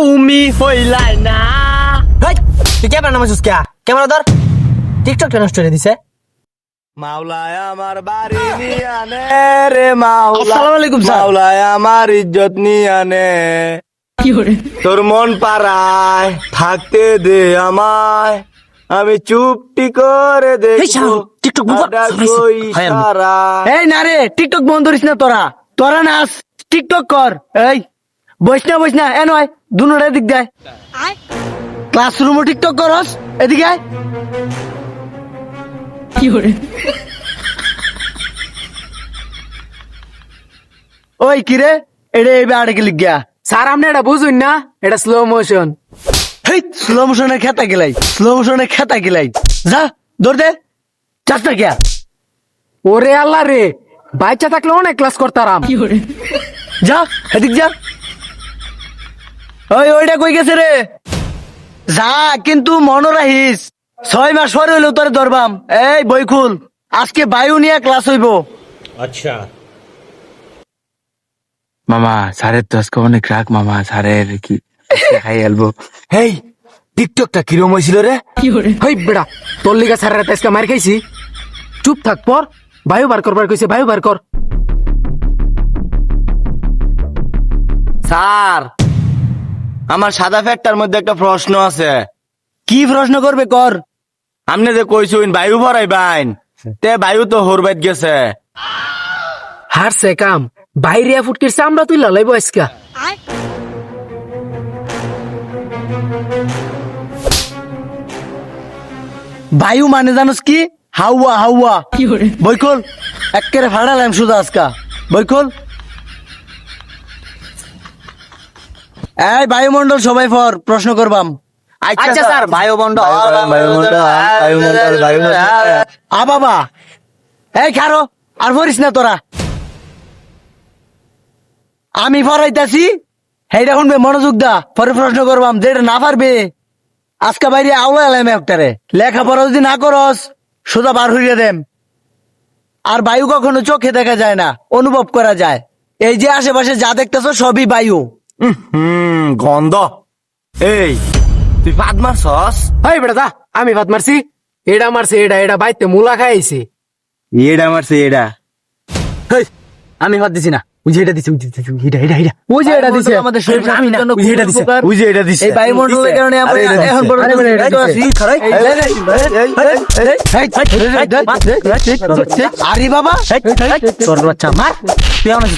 তুমি হইলাই না। হেই, তুই ক্যামেরা নামাইছিস কে? ক্যামেরা ধর। টিকটক নষ্ট করে দিছে। মাওলায় আমার বাড়ি নিয়ে আনে রে মাওলা। আসসালামু আলাইকুম স্যার। মাওলায় আমার ইজ্জত নিয়ে আনে। তোর মন পাড়ায় থাকতে দে আমায়, আমি চুপটি করে এই দেখবো শালা, টিকটক বন্ধ কর। আডাকই হায় আল্লাহ। সারা। এই না রে টিকটক বন্ধ করিস না তোরা নাচ টিকটক কর। এই বইস না এ নয় দুনোটা দিক দেয় ক্লাসরুমও টিকটক করস এদিকে আয়। ওই কিরে এটা এই আড়ে গেলি গিয়া স্যার আপনি এটা বুঝুন না, এটা স্লো মোশন। হেই স্লো মোশনে খেতা গেলাই যা দৌড় দে চারটা গিয়া ওরে আল্লাহ রে, বাচ্চা থাকলে অনেক ক্লাস করতাম। যা এদিক যা। ওইটা কই গেছে রে? যা কিন্তু মনে রাখিস 6 মাস পরে হইলেও তোর ধরবাম। এই বই খুল, আজকে বায়ু নিয়ে ক্লাস হইব। মামা স্যারের তো আজকে অনেক রাগ মামা, স্যারের কি খাই আলবো। হেই, টিকটকটা কিরম হয়েছিল রে? হই বেড়া, তোর লিগা স্যারের আজকে মার খাইছি। চুপ থাক পর, বায়ু বার করবার কইছে, বায়ু বার কর। স্যার, আমার সাদা ফ্যাটটার মধ্যে একটা প্রশ্ন আছে। কি প্রশ্ন করবে কর। আপনি যে কইছুন বায়ু ভরাই বাইন, তে বায়ু তো হরবাইত গেছে। হারছে কাম, বাইরে ফুটকিরছে, আমরা তুই লালাইবো আজকা। বায়ু মানে জানোস কি? হাওয়া বই খোল, একেবারে ফাড়ালাম শুধু আজকা। বই খোল। এই বায়ুমন্ডল সবাই ফর প্রশ্ন করবাম। আচ্ছা স্যার, বায়ুমণ্ডল। আ বাবা, এই খারো আর পড়িস না তোরা। আমি পড়াইতাছি, হেইটা শুনবে মনোযোগ দা। পরে প্রশ্ন করবাম, যেটা না পারবে আজকে বাইরে আওলা এলাম একটারে। লেখাপড়া যদি না করস সোজা বার হইয়া দেম। আর বায়ু কখনো চোখে দেখা যায় না, অনুভব করা যায়। এই যে আশেপাশে যা দেখতেছো সবই বায়ু। গন্ধ। এই, তুই পাদ মারছস? হই বেড়া দা, আমি ভাত মারছি, এটা মারছে, এটা বাইতে মুলা খাইছে। এডা মারছে এডা। হেই, আমি ভাত দিছি না, বুঝি এটা দিছি, এটা ওই যে এটা দিছে আমাদের শরীর স্বাস্থ্যের জন্য ওই যে এটা দিছে, উপকার। ওই যে এটা দিছে। এই বায়ুমণ্ডলের কারণে আমরা আরে এটা এখন দিছে। পর্যন্ত আরে এটা জীবিত দিছে। আছি। আরে বাবা তোর বাচ্চা মার, তুই আমার